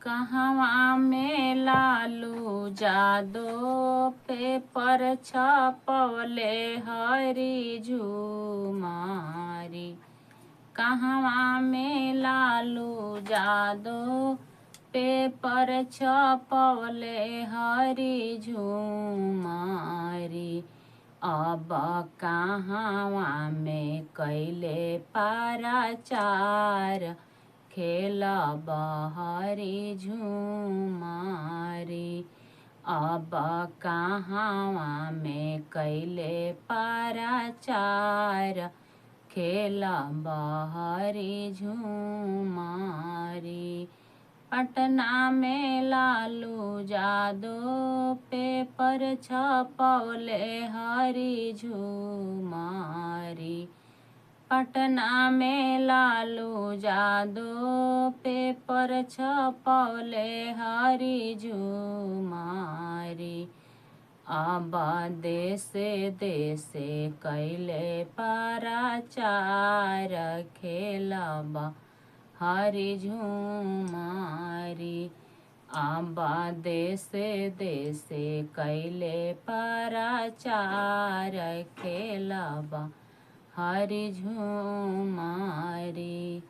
कहवा में लालू जादो पेपर छपवले हरी झूमारी। कहवा में लालू जादो पेपर छपवले हरी झूमारी। अब कहवा में कैले पाराचार खेलब हरी झूमारी। अब कहवा में कैले पाराचार खेलब हरी झूमारी। पटना में लालू जादो पेपर छपवले हरी झूमारी। पटना में लालू जादो पेपर छपवले हरी झूमारी। अब देशे देशे कैले पाराचार खेलब हरी झूमारी। अब देशे देशे कैले पाराचार खेलब हरी झूमारी।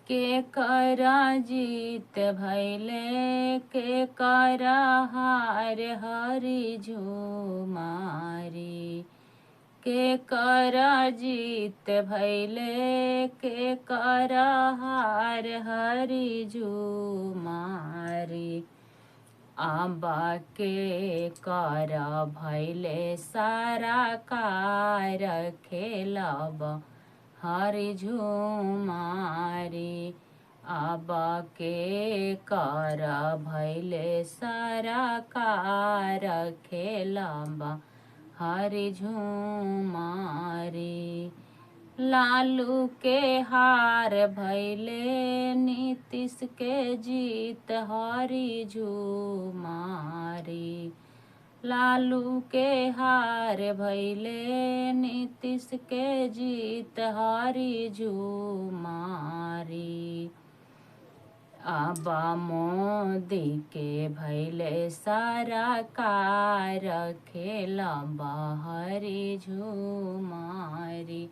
केकर जीत भैले केकर हार हरी झूमारी। केकर जीत भैले केकर हार हरी झूमारी। अब केकर भैले सारा कार खेलब हरी झूमारी। अब केकर भैले सारा कार खेलब हरी झूमारी। लालू के हार भैले नीतीश के जीत हरी झूमारी। लालू के हार भैले नीतीश के जीत हरी झूमारी। अब मोदी के भैले सारा कार खेलब हरी झूमारी।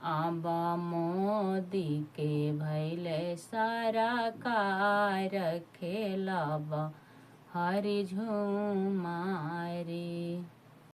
अब मोदी के भैले सारा कार खेलब हरी झूमारी।